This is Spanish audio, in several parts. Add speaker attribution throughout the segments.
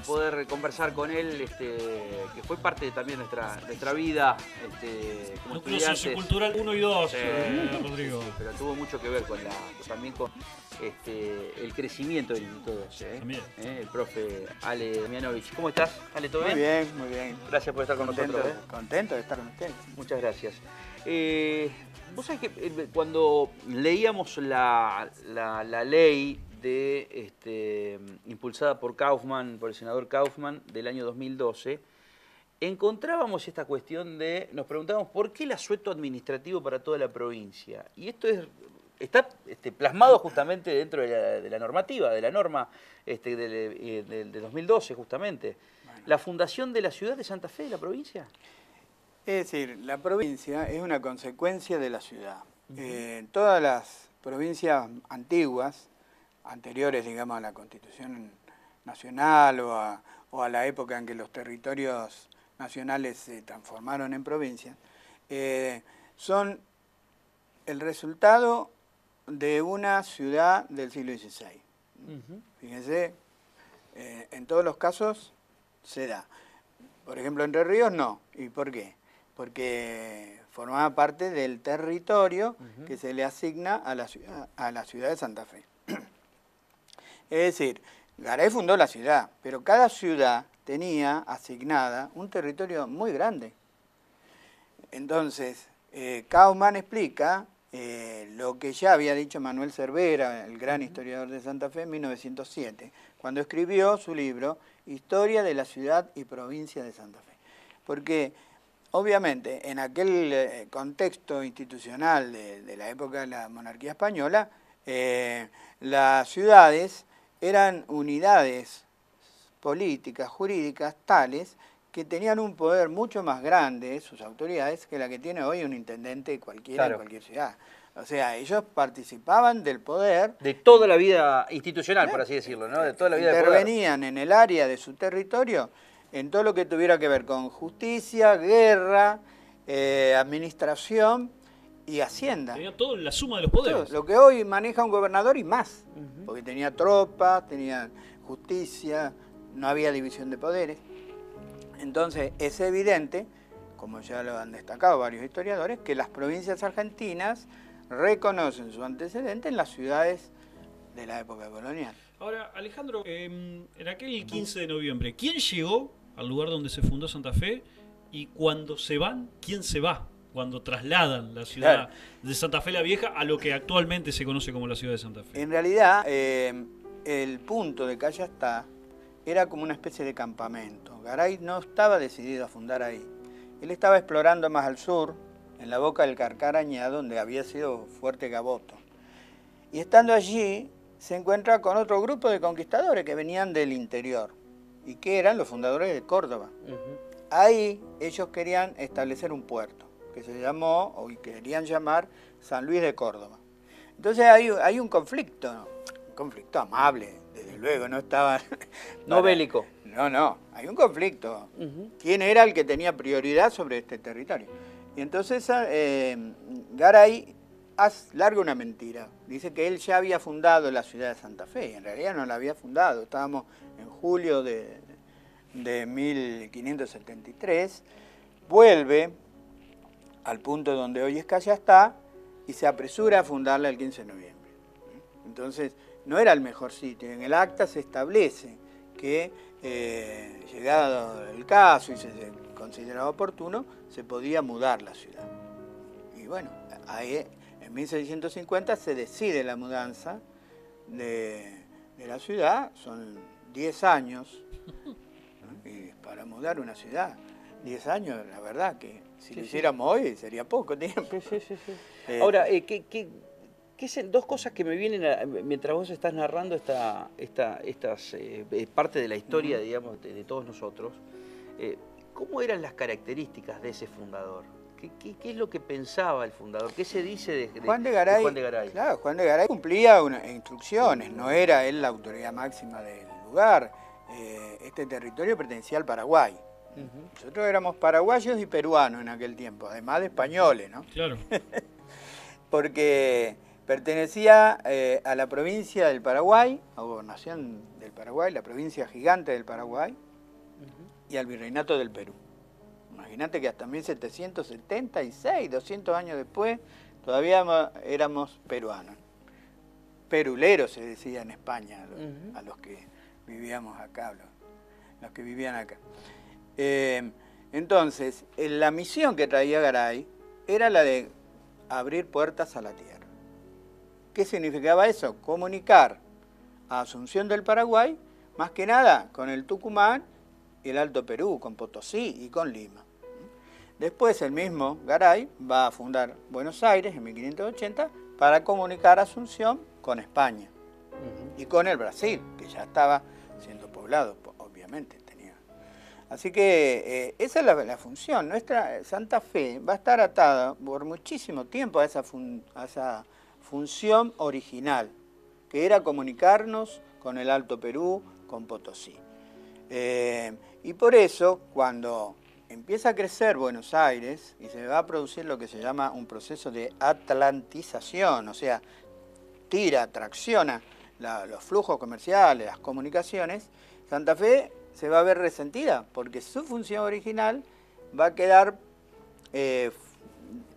Speaker 1: poder conversar con él, que fue parte también de nuestra vida como
Speaker 2: Núcleo
Speaker 1: estudiantes.
Speaker 2: Sociocultural 1 y 2, Rodrigo.
Speaker 1: Sí, pero tuvo mucho que ver también con el crecimiento del instituto.
Speaker 2: También.
Speaker 1: El profe Ale Damianovich. ¿Cómo estás, Ale? ¿Todo bien?
Speaker 3: Muy bien, muy bien.
Speaker 1: Gracias por estar con nosotros.
Speaker 3: Contento de estar con ustedes.
Speaker 1: Muchas gracias. Vos sabés que cuando leíamos la ley impulsada por Kaufmann, por el senador Kaufmann, del año 2012, encontrábamos esta cuestión nos preguntábamos por qué el asueto administrativo para toda la provincia. Y esto está plasmado justamente dentro de la normativa, de la norma de 2012 justamente. Bueno. ¿La fundación de la ciudad de Santa Fe, de la provincia?
Speaker 3: Es decir, la provincia es una consecuencia de la ciudad. Todas las provincias antiguas, anteriores, digamos, a la Constitución Nacional o a la época en que los territorios nacionales se transformaron en provincias, son el resultado de una ciudad del siglo XVI. Fíjense, en todos los casos se da. Por ejemplo, Entre Ríos no. ¿Y por qué? Porque formaba parte del territorio que se le asigna a la ciudad de Santa Fe. Es decir, Garay fundó la ciudad, pero cada ciudad tenía asignada un territorio muy grande. Entonces, Kaufmann explica lo que ya había dicho Manuel Cervera, el gran historiador de Santa Fe, en 1907, cuando escribió su libro Historia de la ciudad y provincia de Santa Fe. Porque, obviamente, en aquel contexto institucional de la época de la monarquía española, las ciudades eran unidades políticas, jurídicas, tales que tenían un poder mucho más grande, sus autoridades, que la que tiene hoy un intendente cualquiera en cualquier ciudad. O sea, ellos participaban del poder.
Speaker 1: De toda la vida institucional, por así decirlo, ¿no? De toda la vida del poder.
Speaker 3: Intervenían en el área de su territorio en todo lo que tuviera que ver con justicia, guerra, administración y hacienda.
Speaker 2: Tenía todo la suma de los poderes.
Speaker 3: Todo, lo que hoy maneja un gobernador y más, porque tenía tropas, tenía justicia, no había división de poderes. Entonces es evidente, como ya lo han destacado varios historiadores, que las provincias argentinas reconocen su antecedente en las ciudades de la época colonial.
Speaker 2: Ahora, Alejandro, en aquel 15 de noviembre, ¿quién llegó al lugar donde se fundó Santa Fe? Y cuando se van, ¿quién se va? Cuando trasladan la ciudad de Santa Fe la Vieja a lo que actualmente se conoce como la ciudad de Santa Fe.
Speaker 3: En realidad, el punto de Callastá era como una especie de campamento. Garay no estaba decidido a fundar ahí. Él estaba explorando más al sur, en la boca del Carcarañá, donde había sido Fuerte Gaboto. Y estando allí, se encuentra con otro grupo de conquistadores que venían del interior y que eran los fundadores de Córdoba. Ahí ellos querían establecer un puerto que se llamó, o querían llamar, San Luis de Córdoba. Entonces hay un conflicto amable, desde luego, no estaba...
Speaker 1: No bélico.
Speaker 3: No, hay un conflicto. ¿Quién era el que tenía prioridad sobre este territorio? Y entonces Garay larga una mentira. Dice que él ya había fundado la ciudad de Santa Fe, y en realidad no la había fundado. Estábamos en julio de 1573, vuelve al punto donde hoy es Callastá y se apresura a fundarla el 15 de noviembre. Entonces, no era el mejor sitio. En el acta se establece que, llegado el caso y se consideraba oportuno, se podía mudar la ciudad. Y bueno, ahí, en 1650 se decide la mudanza de la ciudad. Son 10 años, ¿no? Y para mudar una ciudad, 10 años, la verdad que si lo hiciéramos hoy sería poco tiempo.
Speaker 1: Ahora, dos cosas que me vienen mientras vos estás narrando estas parte de la historia, digamos, de todos nosotros. ¿Cómo eran las características de ese fundador? ¿Qué es lo que pensaba el fundador? ¿Qué se dice de
Speaker 3: Juan de Garay?
Speaker 1: Juan de Garay?
Speaker 3: Claro, Juan de Garay cumplía instrucciones, no era él la autoridad máxima del lugar. Este territorio pertenecía al Paraguay. Nosotros éramos paraguayos y peruanos en aquel tiempo, además de españoles, ¿no?
Speaker 2: Claro.
Speaker 3: Porque pertenecía a la provincia del Paraguay, a Gobernación del Paraguay, la provincia gigante del Paraguay, y al Virreinato del Perú. Imagínate que hasta 1776, 200 años después, todavía éramos peruanos. Peruleros se decía en España a los que vivíamos acá, los que vivían acá. Entonces, la misión que traía Garay era la de abrir puertas a la tierra. ¿Qué significaba eso? Comunicar a Asunción del Paraguay, más que nada con el Tucumán y el Alto Perú, con Potosí y con Lima. Después el mismo Garay va a fundar Buenos Aires en 1580 para comunicar a Asunción con España y con el Brasil, que ya estaba siendo poblado, obviamente. Así que esa es la función. Nuestra Santa Fe va a estar atada por muchísimo tiempo a esa función original, que era comunicarnos con el Alto Perú, con Potosí. Y por eso, cuando empieza a crecer Buenos Aires y se va a producir lo que se llama un proceso de atlantización, o sea, tracciona los flujos comerciales, las comunicaciones, Santa Fe se va a ver resentida, porque su función original va a quedar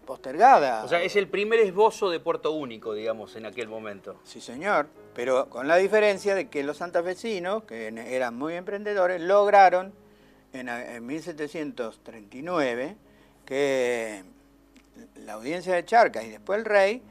Speaker 3: postergada.
Speaker 1: O sea, es el primer esbozo de puerto único, digamos, en aquel momento.
Speaker 3: Sí, señor, pero con la diferencia de que los santafesinos, que eran muy emprendedores, lograron en 1739 que la audiencia de Charcas y después el rey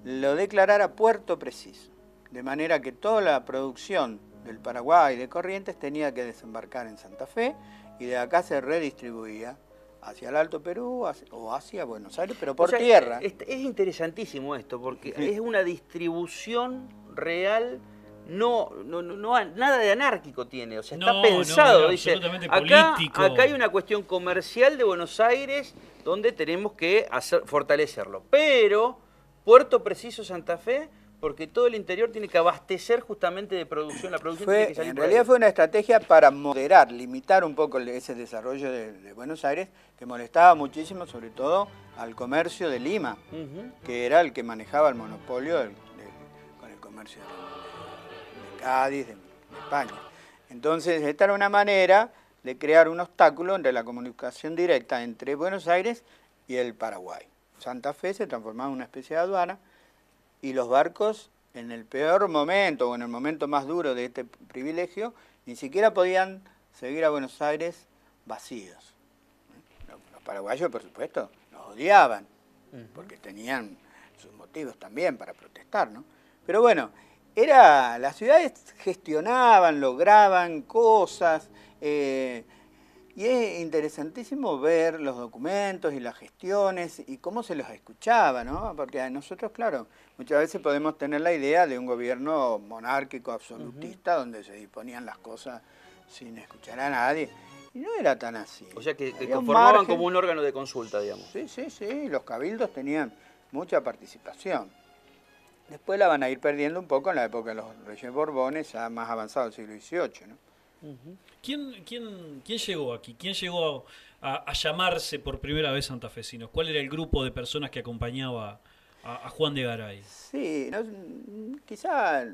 Speaker 3: lo declarara puerto preciso, de manera que toda la producción del Paraguay de Corrientes tenía que desembarcar en Santa Fe y de acá se redistribuía hacia el Alto Perú o hacia Buenos Aires, pero por tierra.
Speaker 1: Es interesantísimo esto, porque es una distribución real, nada de anárquico tiene, o sea, está pensado, dice, acá hay una cuestión comercial de Buenos Aires donde tenemos que fortalecerlo, pero puerto preciso Santa Fe, porque todo el interior tiene que abastecer justamente de producción, la producción tiene que salir.
Speaker 3: En realidad fue una estrategia para moderar, limitar un poco ese desarrollo de Buenos Aires, que molestaba muchísimo, sobre todo al comercio de Lima, que era el que manejaba el monopolio con el comercio de Cádiz, de España. Entonces, esta era una manera de crear un obstáculo entre la comunicación directa entre Buenos Aires y el Paraguay. Santa Fe se transformaba en una especie de aduana, y los barcos, en el peor momento o en el momento más duro de este privilegio, ni siquiera podían seguir a Buenos Aires vacíos. Los paraguayos, por supuesto, los odiaban, porque tenían sus motivos también para protestar, ¿no? Pero bueno, las ciudades gestionaban, lograban cosas, y es interesantísimo ver los documentos y las gestiones y cómo se los escuchaba, ¿no? Porque a nosotros, claro, muchas veces podemos tener la idea de un gobierno monárquico absolutista donde se disponían las cosas sin escuchar a nadie. Y no era tan así.
Speaker 1: O sea, que conformaban como un órgano de consulta, digamos.
Speaker 3: Sí, los cabildos tenían mucha participación. Después la van a ir perdiendo un poco en la época de los Reyes Borbones, ya más avanzado el siglo XVIII, ¿no?
Speaker 2: ¿Quién llegó aquí? ¿Quién llegó a llamarse por primera vez santafesinos? ¿Cuál era el grupo de personas que acompañaba a Juan de Garay?
Speaker 3: Sí, quizá,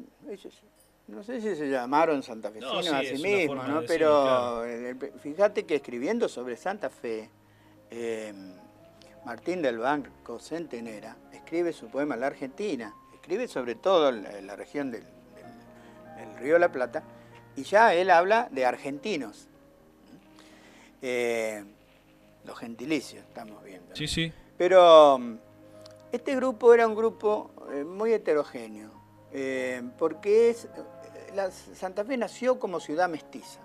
Speaker 3: no sé si se llamaron santafesinos a sí mismos, ¿no? Pero fíjate que escribiendo sobre Santa Fe, Martín del Banco Centenera escribe su poema La Argentina, escribe sobre todo la región del Río de la Plata, y ya él habla de argentinos, los gentilicios, estamos viendo.
Speaker 2: Sí, sí.
Speaker 3: Pero este grupo era un grupo muy heterogéneo, porque Santa Fe nació como ciudad mestiza.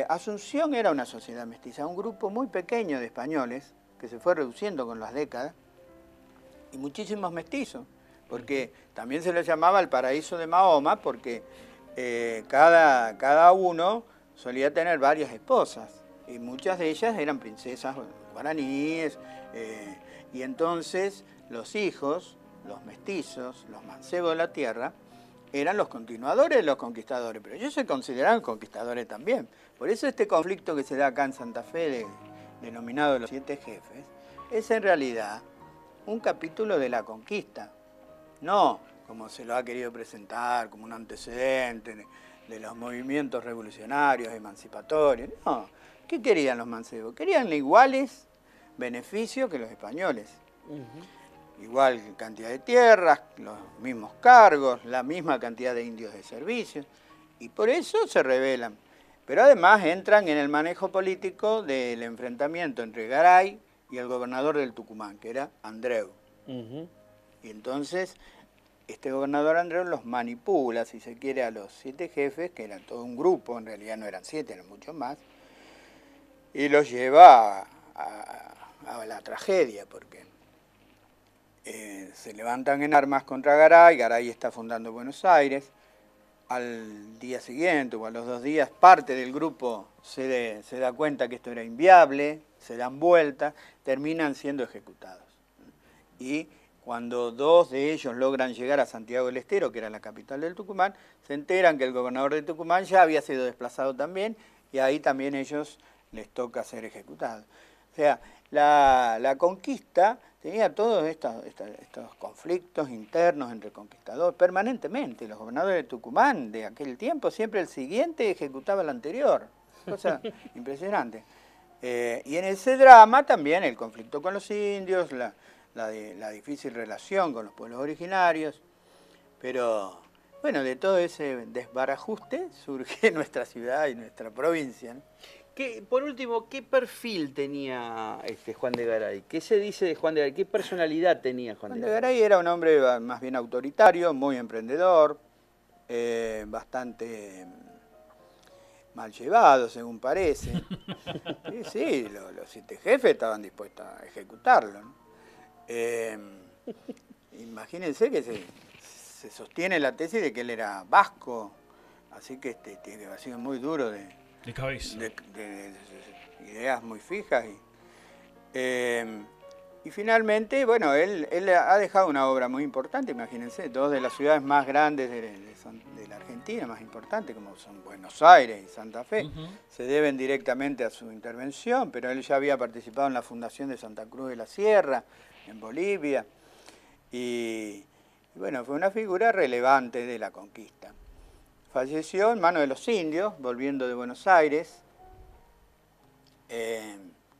Speaker 3: Asunción era una sociedad mestiza, un grupo muy pequeño de españoles que se fue reduciendo con las décadas, y muchísimos mestizos, porque también se les llamaba el paraíso de Mahoma, porque cada uno solía tener varias esposas, y muchas de ellas eran princesas guaraníes, y entonces los hijos, los mestizos, los mancebos de la tierra, eran los continuadores de los conquistadores, pero ellos se consideraban conquistadores también. Por eso este conflicto que se da acá en Santa Fe, denominado los 7 jefes, es en realidad un capítulo de la conquista, No como se lo ha querido presentar, como un antecedente de los movimientos revolucionarios, emancipatorios. No, ¿qué querían los mancebos? Querían iguales beneficios que los españoles. Igual cantidad de tierras, los mismos cargos, la misma cantidad de indios de servicio. Y por eso se rebelan. Pero además entran en el manejo político del enfrentamiento entre Garay y el gobernador del Tucumán, que era Andreu. Y entonces este gobernador Andreu los manipula, si se quiere, a los 7 jefes, que eran todo un grupo, en realidad no eran 7, eran muchos más, y los lleva a la tragedia, porque se levantan en armas contra Garay, Garay está fundando Buenos Aires. Al día siguiente o a los 2 días, parte del grupo se da cuenta que esto era inviable, se dan vuelta, terminan siendo ejecutados. Y cuando 2 de ellos logran llegar a Santiago del Estero, que era la capital del Tucumán, se enteran que el gobernador de Tucumán ya había sido desplazado también, y ahí también ellos les toca ser ejecutados. O sea, la conquista tenía todos estos conflictos internos entre conquistadores permanentemente. Los gobernadores de Tucumán de aquel tiempo, siempre el siguiente ejecutaba el anterior. Cosa impresionante. Y en ese drama también el conflicto con los indios, la difícil relación con los pueblos originarios. Pero bueno, de todo ese desbarajuste surge nuestra ciudad y nuestra provincia, ¿no?
Speaker 1: Por último, ¿qué perfil tenía Juan de Garay? ¿Qué se dice de Juan de Garay? ¿Qué personalidad tenía Juan de Garay?
Speaker 3: Juan de Garay era un hombre más bien autoritario, muy emprendedor, bastante mal llevado, según parece. Sí, los 7 jefes estaban dispuestos a ejecutarlo, ¿no? Imagínense que se sostiene la tesis de que él era vasco, así que ha sido muy duro de
Speaker 2: cabeza.
Speaker 3: De ideas muy fijas. Y finalmente, bueno, él ha dejado una obra muy importante, imagínense, 2 de las ciudades más grandes de la Argentina, más importantes, como son Buenos Aires y Santa Fe, se deben directamente a su intervención, pero él ya había participado en la fundación de Santa Cruz de la Sierra, en Bolivia, y bueno, fue una figura relevante de la conquista. Falleció en manos de los indios, volviendo de Buenos Aires.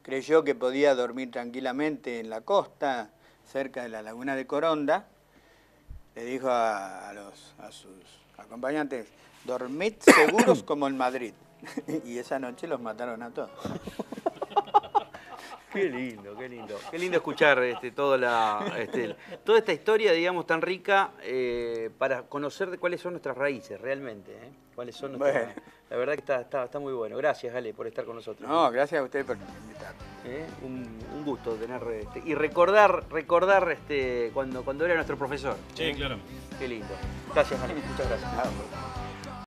Speaker 3: Creyó que podía dormir tranquilamente en la costa, cerca de la laguna de Coronda. Le dijo a sus acompañantes, dormid seguros como en Madrid. Y esa noche los mataron a todos.
Speaker 1: Qué lindo, qué lindo. Qué lindo escuchar toda esta historia, digamos, tan rica para conocer cuáles son nuestras raíces realmente. Cuáles son nuestras... Bueno. La verdad que está muy bueno. Gracias, Ale, por estar con nosotros.
Speaker 3: No, gracias a usted por invitarme.
Speaker 1: Un gusto tener y recordar cuando era nuestro profesor.
Speaker 2: Sí, claro.
Speaker 1: Qué lindo. Gracias, Ale. Muchas gracias.